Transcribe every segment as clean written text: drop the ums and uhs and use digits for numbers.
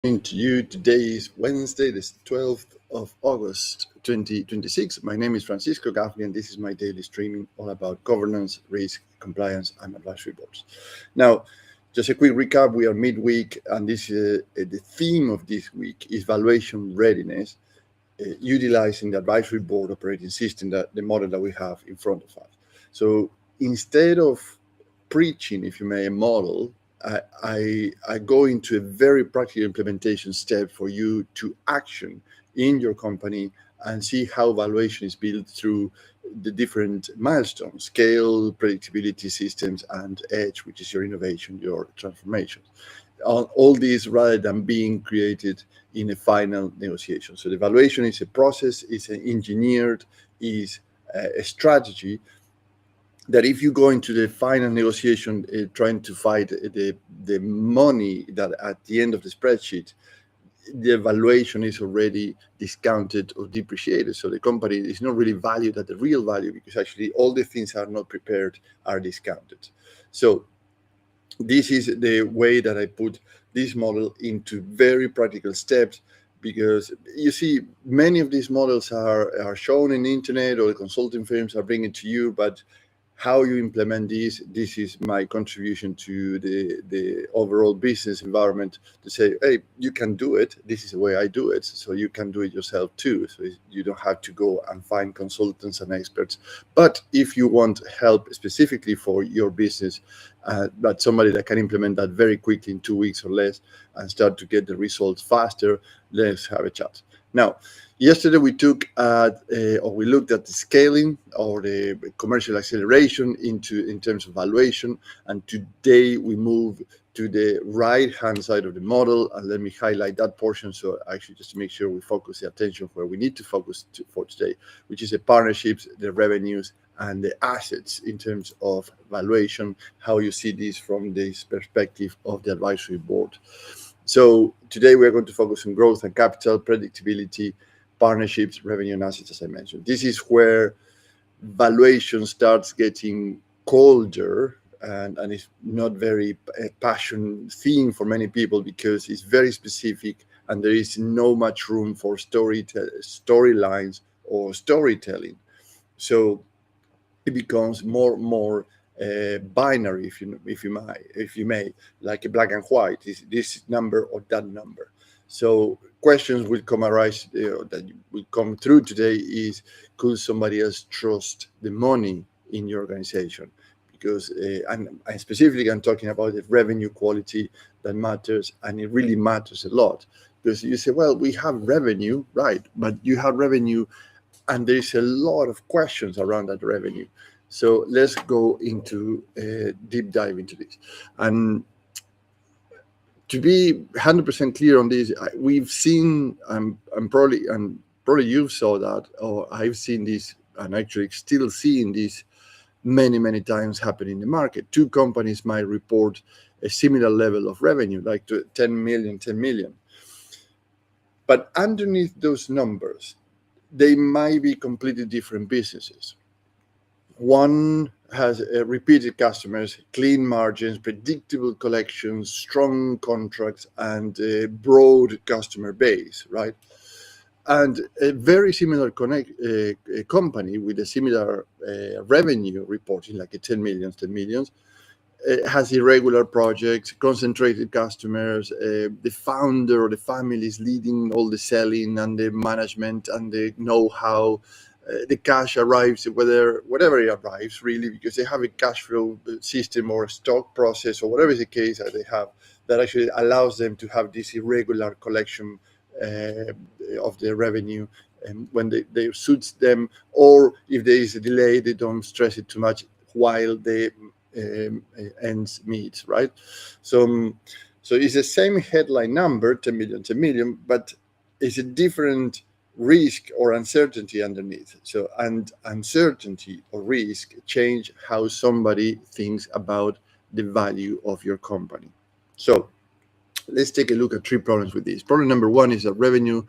To you. Today is Wednesday, the 12th of August, 2026. My name is Francisco Gaffney, and this is my daily streaming all about governance, risk, compliance, and advisory boards. Now, just a quick recap: we are midweek, and the theme of this week is valuation readiness, utilizing the advisory board operating system, that the model that we have in front of us. So instead of preaching, if you may, a model, I go into a very practical implementation step for you to action in your company and see how valuation is built through the different milestones: scale, predictability, systems, and edge, which is your innovation, your transformation. All these rather than being created in a final negotiation. So the valuation is a process, is an engineered, is a strategy that if you go into the final negotiation trying to fight the money that at the end of the spreadsheet, the valuation is already discounted or depreciated. So the company is not really valued at the real value because actually all the things are not prepared, are discounted. So this is the way that I put this model into very practical steps, because you see many of these models are shown in the internet or the consulting firms are bringing to you, but how you implement this is my contribution to the overall business environment, to say, hey, you can do it. This is the way I do it. So you can do it yourself too. So you don't have to go and find consultants and experts. But if you want help specifically for your business, but somebody that can implement that very quickly in 2 weeks or less and start to get the results faster, let's have a chat. Now, yesterday we we looked at the scaling or the commercial acceleration in terms of valuation, and today we move to the right-hand side of the model, and let me highlight that portion. So actually, just to make sure we focus the attention where we need to focus for today, which is the partnerships, the revenues, and the assets in terms of valuation. How you see this from this perspective of the advisory board. So today we are going to focus on growth and capital, predictability, partnerships, revenue, and assets, as I mentioned. This is where valuation starts getting colder, and it's not very passion theme for many people because it's very specific and there is no much room for storylines or storytelling. So it becomes more binary, if you may, like a black and white. Is this number or that number? So questions will come arise that will come through today is, could somebody else trust the money in your organization? Because and specifically I'm talking about the revenue quality that matters, and it really matters a lot, because you say, well, we have revenue, right? But you have revenue and there's a lot of questions around that revenue. So let's go into a deep dive into this. And to be 100% clear on this, we've seen, probably you saw that, or I've seen this, and actually still seeing this many times happen in the market. Two companies might report a similar level of revenue, like 10 million. But underneath those numbers, they might be completely different businesses. One has repeated customers, clean margins, predictable collections, strong contracts, and a broad customer base, right? And a very similar company with a similar revenue reporting, like a 10 millions, has irregular projects, concentrated customers. The founder or the family is leading all the selling and the management and the know-how. The cash arrives whatever it arrives, really, because they have a cash flow system or a stock process or whatever is the case that they have, that actually allows them to have this irregular collection of their revenue, and when they suits them, or if there is a delay, they don't stress it too much while they ends meet, right? So it's the same headline number, 10 million, but it's a different risk or uncertainty underneath. So, and uncertainty or risk change how somebody thinks about the value of your company. So let's take a look at three problems with this. Problem number one is that revenue,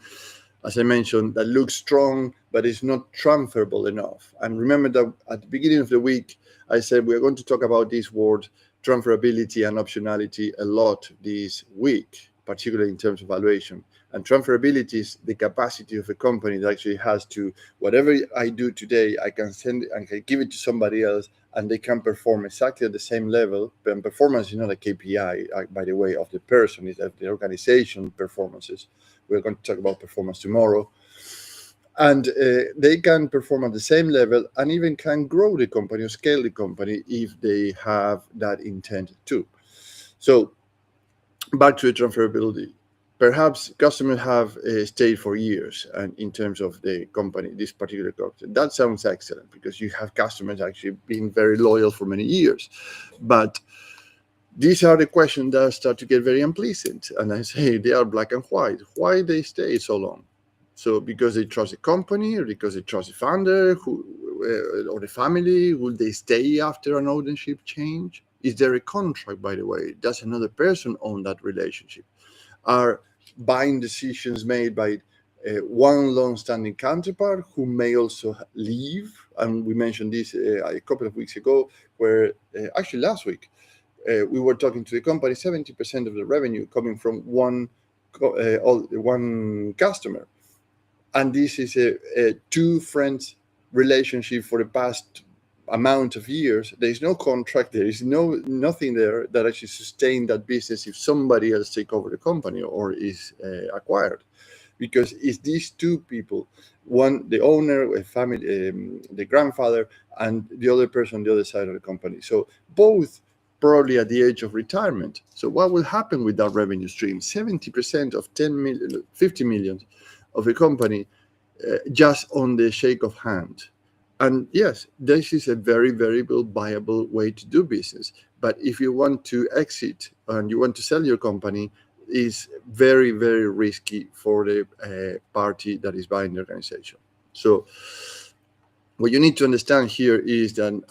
as I mentioned, that looks strong, but it's not transferable enough. And remember that at the beginning of the week, I said we're going to talk about this word transferability and optionality a lot this week. particularly in terms of valuation. And transferability is the capacity of a company that actually has to, whatever I do today, I can send it and can give it to somebody else, and they can perform exactly at the same level. And performance is not a KPI, by the way, of the person, it's of the organization performances. We're going to talk about performance tomorrow. And they can perform at the same level and even can grow the company or scale the company if they have that intent too. So back to the transferability. Perhaps customers have stayed for years, and in terms of the company, this particular company, that sounds excellent because you have customers actually being very loyal for many years. But these are the questions that start to get very unpleasant, and I say they are black and white. Why they stay so long? So because they trust the company, or because they trust the founder, or the family? Will they stay after an ownership change? Is there a contract, by the way? Does another person own that relationship? Are buying decisions made by one long-standing counterpart who may also leave? And we mentioned this a couple of weeks ago, where actually last week, we were talking to the company, 70% of the revenue coming from one customer. And this is a two friends relationship for the past amount of years. There is no contract, there is nothing there that actually sustain that business if somebody else take over the company or is acquired. Because it's these two people, one, the owner, a family, the grandfather, and the other person on the other side of the company. So both probably at the age of retirement. So what will happen with that revenue stream? 70% of 10 million, 50 million of a company just on the shake of hand. And yes, this is a very, very viable way to do business. But if you want to exit and you want to sell your company, is very, very risky for the party that is buying the organization. So what you need to understand here is that,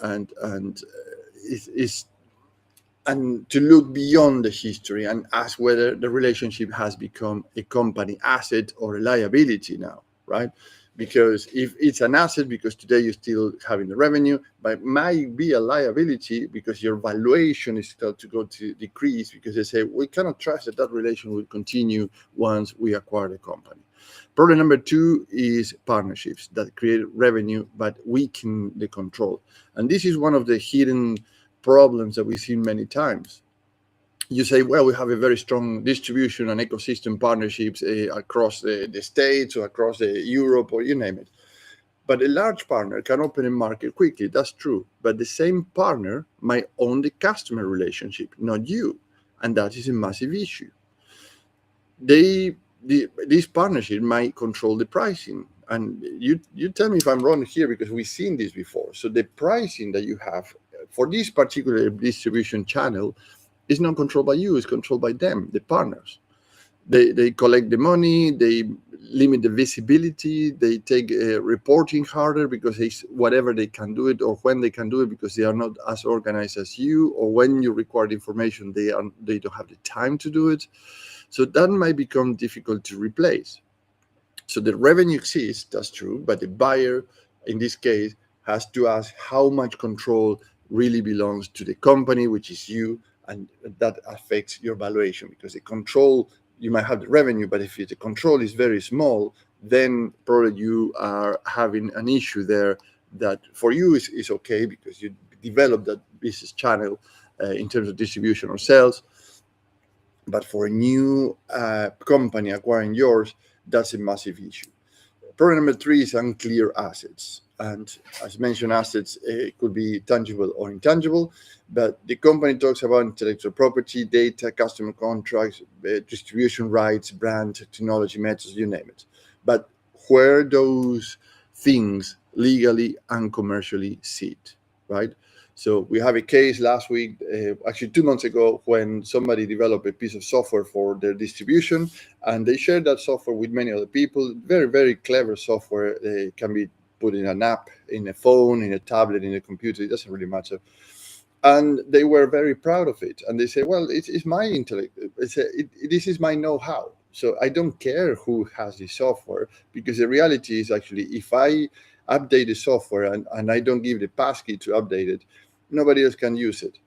and to look beyond the history and ask whether the relationship has become a company asset or a liability now, right? Because if it's an asset because today you're still having the revenue, but it might be a liability because your valuation is still to go to decrease, because they say we cannot trust that that relation will continue once we acquire the company. Problem number two is partnerships that create revenue but weaken the control. And this is one of the hidden problems that we've seen many times. You say, well, we have a very strong distribution and ecosystem partnerships across the States or across Europe or you name it. But a large partner can open a market quickly. That's true. But the same partner might own the customer relationship, not you. And that is a massive issue. This partnership might control the pricing. And you tell me if I'm wrong here, because we've seen this before. So the pricing that you have for this particular distribution channel is not controlled by you, it's controlled by them, the partners. They collect the money, they limit the visibility, they take reporting harder because it's whatever they can do it or when they can do it, because they are not as organized as you, or when you require the information, they don't have the time to do it. So that might become difficult to replace. So the revenue exists, that's true, but the buyer, in this case, has to ask how much control really belongs to the company, which is you, and that affects your valuation, because the control, you might have the revenue, but if the control is very small, then probably you are having an issue there that for you is okay because you develop that business channel in terms of distribution or sales. But for a new company acquiring yours, that's a massive issue. Problem number three is unclear assets. And as mentioned, assets could be tangible or intangible, but the company talks about intellectual property, data, customer contracts, distribution rights, brand, technology, methods, you name it. But where those things legally and commercially sit, right? So we have a case last week, actually 2 months ago, when somebody developed a piece of software for their distribution, and they shared that software with many other people. Very, very clever software. It can be put in an app, in a phone, in a tablet, in a computer. It doesn't really matter. And they were very proud of it. And they say, well, it's my intellect. This is my know-how. So I don't care who has the software, because the reality is actually if I update the software and I don't give the passkey to update it, nobody else can use it,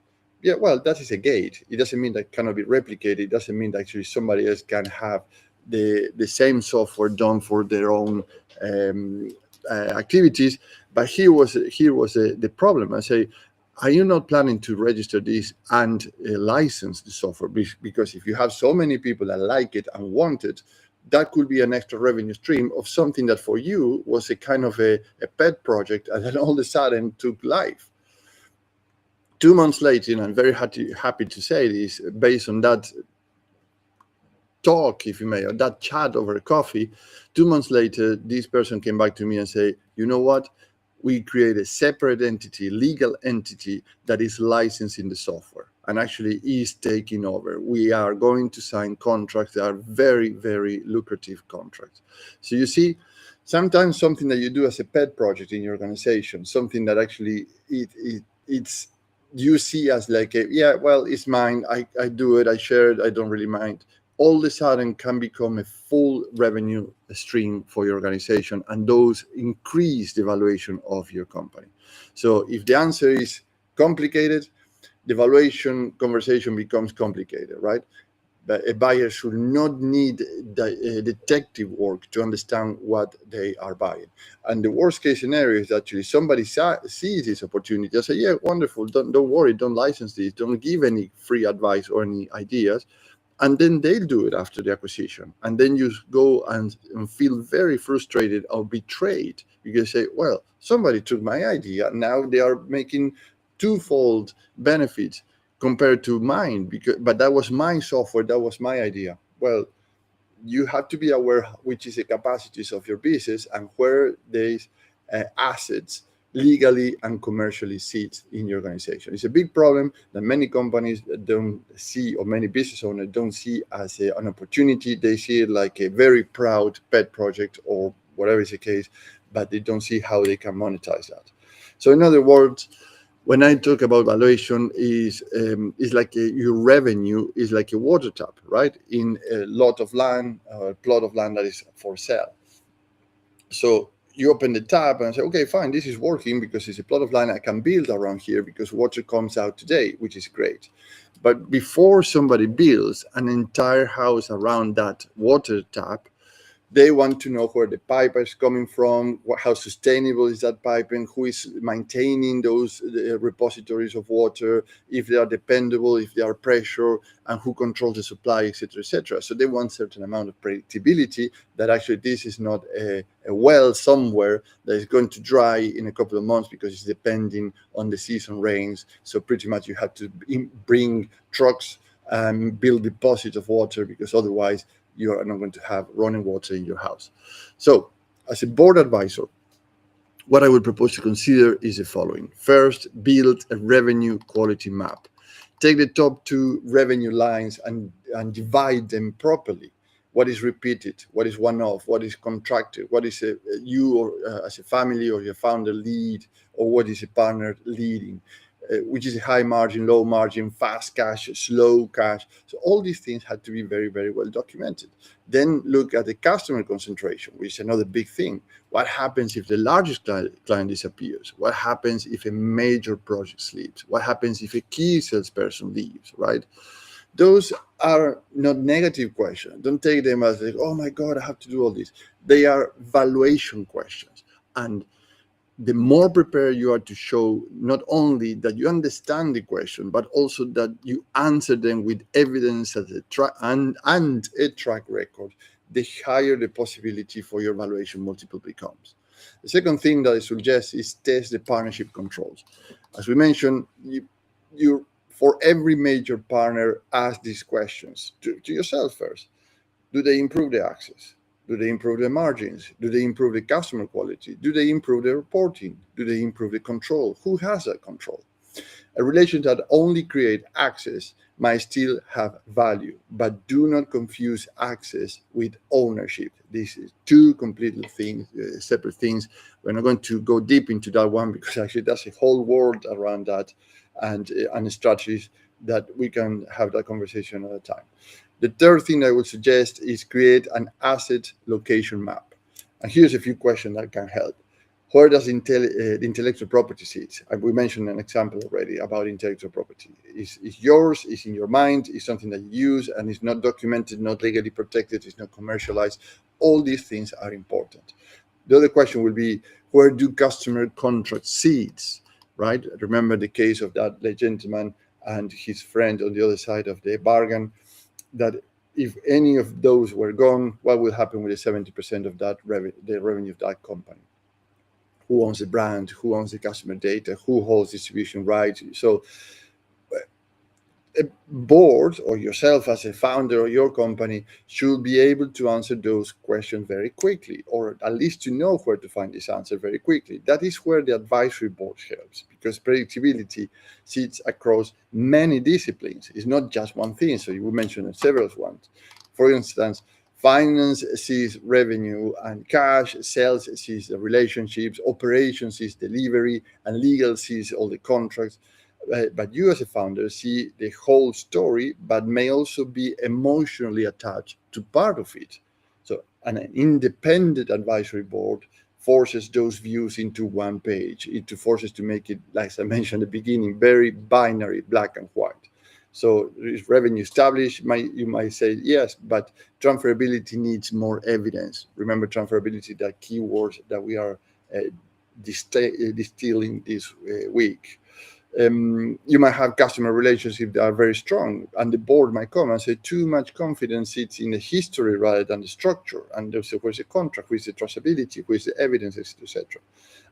Yeah, well, that is a gate. It doesn't mean that cannot be replicated. It doesn't mean that actually somebody else can have the same software done for their own um, activities. But here was the problem. I say, are you not planning to register this and license the software? Because if you have so many people that like it and want it, that could be an extra revenue stream of something that for you was a kind of a pet project, and then all of a sudden took life. 2 months later, and I'm very happy to say this, based on that talk, if you may, or that chat over coffee, 2 months later, this person came back to me and say, you know what? We create a separate entity, legal entity that is licensing the software and actually is taking over. We are going to sign contracts that are very, very lucrative contracts. So you see, sometimes something that you do as a pet project in your organization, something that actually it's you see as like yeah, well, it's mine. I do it. I share it. I don't really mind. All of a sudden can become a full revenue stream for your organization, and those increase the valuation of your company. So if the answer is complicated, the valuation conversation becomes complicated, right? But a buyer should not need detective work to understand what they are buying. And the worst case scenario is actually somebody sees this opportunity. They say, yeah, wonderful, don't worry, don't license this, don't give any free advice or any ideas. And then they'll do it after the acquisition. And then you go and feel very frustrated or betrayed because you say, well, somebody took my idea. Now they are making twofold benefits compared to mine, but that was my software, that was my idea. Well, you have to be aware which is the capacities of your business and where these assets legally and commercially sit in your organization. It's a big problem that many companies don't see, or many business owners don't see as an opportunity. They see it like a very proud pet project or whatever is the case, but they don't see how they can monetize that. So in other words, when I talk about valuation, is like your revenue is like a water tap, right? In a lot of land, or a plot of land that is for sale. So you open the tap and say, okay, fine, this is working because it's a plot of land I can build around here because water comes out today, which is great. But before somebody builds an entire house around that water tap, they want to know where the pipe is coming from, how sustainable is that piping, who is maintaining those repositories of water, if they are dependable, if they are pressure, and who controls the supply, etc., etc. So they want a certain amount of predictability that actually this is not a well somewhere that is going to dry in a couple of months because it's depending on the season rains. So pretty much you have to bring trucks and build deposits of water because otherwise you are not going to have running water in your house. So as a board advisor, what I would propose to consider is the following. First, build a revenue quality map. Take the top two revenue lines and divide them properly. What is repeated? What is one-off? What is contracted? What is you or as a family or your founder lead, or what is a partner leading? Which is a high margin, low margin, fast cash, slow cash. So all these things had to be very, very well documented. Then look at the customer concentration, which is another big thing. What happens if the largest client disappears? What happens if a major project slips? What happens if a key salesperson leaves, right? Those are not negative questions. Don't take them as like, oh my God, I have to do all this. They are valuation questions. And the more prepared you are to show not only that you understand the question, but also that you answer them with evidence and a track record, the higher the possibility for your valuation multiple becomes. The second thing that I suggest is test the partnership controls. As we mentioned, you for every major partner, ask these questions to yourself first. Do they improve the access? Do they improve the margins? Do they improve the customer quality? Do they improve the reporting? Do they improve the control? Who has that control? A relation that only creates access might still have value, but do not confuse access with ownership. These are two completely separate things. We're not going to go deep into that one because actually that's a whole world around that and strategies that we can have that conversation at a time. The third thing I would suggest is create an asset location map. And here's a few questions that can help. Where does the intellectual property sit? We mentioned an example already about intellectual property. Is yours, is in your mind, is something that you use, and is not documented, not legally protected, is not commercialized. All these things are important. The other question will be, where do customer contracts sit, right? Remember the case of that gentleman and his friend on the other side of the bargain, that if any of those were gone, what will happen with the 70% of that the revenue of that company? Who owns the brand? Who owns the customer data? Who holds distribution rights? So a board or yourself as a founder of your company should be able to answer those questions very quickly, or at least to know where to find this answer very quickly. That is where the advisory board helps, because predictability sits across many disciplines. It's not just one thing. So you mentioned several ones. For instance, finance sees revenue and cash, sales sees the relationships, operations sees delivery, and legal sees all the contracts. But you as a founder see the whole story, but may also be emotionally attached to part of it. So an independent advisory board forces those views into one page. It forces to make it, like I mentioned at the beginning, very binary, black and white. So is revenue established? You might say yes, but transferability needs more evidence. Remember, transferability, that keywords that we are distilling this week. You might have customer relationships that are very strong, and the board might come and say too much confidence sits in the history rather than the structure. And they'll say, where's the contract? Where's the traceability? Where's the evidence, etc.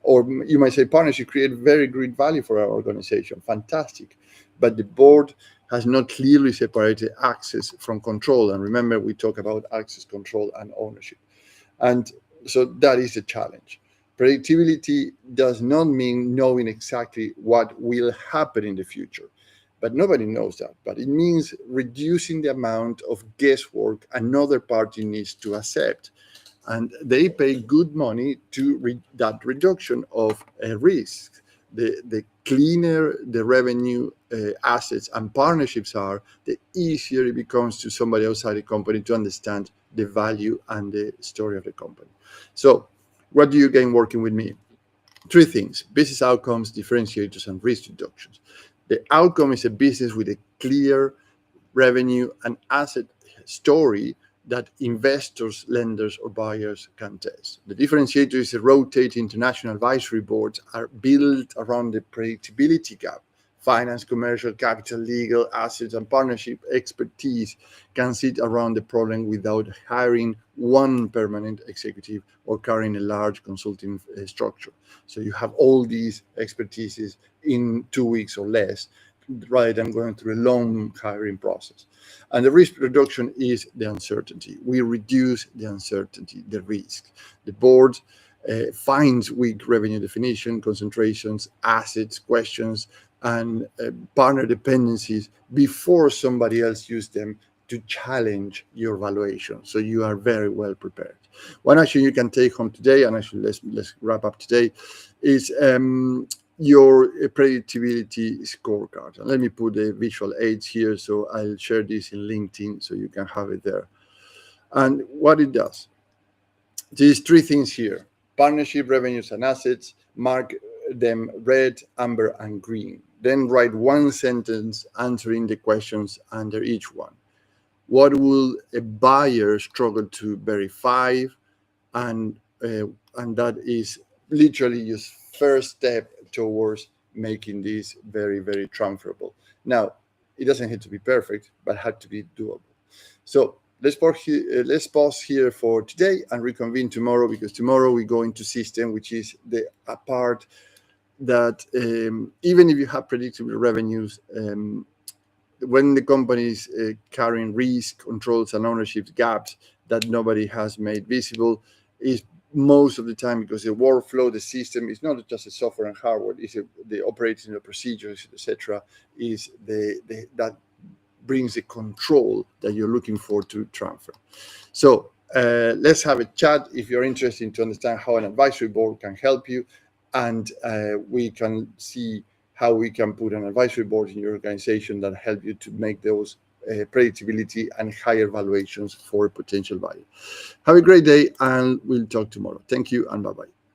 Or you might say, partnership create very great value for our organization. Fantastic. But the board has not clearly separated access from control. And remember, we talk about access, control, and ownership. And so that is a challenge. Predictability does not mean knowing exactly what will happen in the future, but nobody knows that. But it means reducing the amount of guesswork another party needs to accept. And they pay good money to that reduction of risk. The cleaner the revenue, assets, and partnerships are, the easier it becomes to somebody outside the company to understand the value and the story of the company. So, what do you gain working with me? 3 things: business outcomes, differentiators, and risk reductions. The outcome is a business with a clear revenue and asset story that investors, lenders, or buyers can test. The differentiator is a rotating international advisory boards are built around the predictability gap. Finance, commercial, capital, legal, assets, and partnership expertise can sit around the problem without hiring one permanent executive or carrying a large consulting structure. So you have all these expertises in 2 weeks or less, rather than going through a long hiring process. And the risk reduction is the uncertainty. We reduce the uncertainty, the risk. The board finds weak revenue definition, concentrations, assets, questions, and partner dependencies before somebody else uses them to challenge your valuation. So you are very well prepared. One action you can take home today, and actually let's wrap up today, is your predictability scorecard. And let me put the visual aids here. So I'll share this in LinkedIn so you can have it there. And what it does, there's 3 things here: partnership, revenues, and assets. Mark them red, amber, and green. Then write 1 sentence answering the questions under each one. What will a buyer struggle to verify? And that is literally just first step towards making this very, very transferable. Now, it doesn't have to be perfect, but had to be doable. So let's pause here for today and reconvene tomorrow, because tomorrow we go into system, which is the part that even if you have predictable revenues, when the company is carrying risk, controls, and ownership gaps that nobody has made visible, is most of the time because the workflow, the system is not just a software and hardware, it's the operating, the procedures, etc. is that brings the control that you're looking for to transfer. So let's have a chat if you're interested to understand how an advisory board can help you, and we can see how we can put an advisory board in your organization that help you to make those predictability and higher valuations for potential value. Have a great day, and we'll talk tomorrow. Thank you, and bye-bye.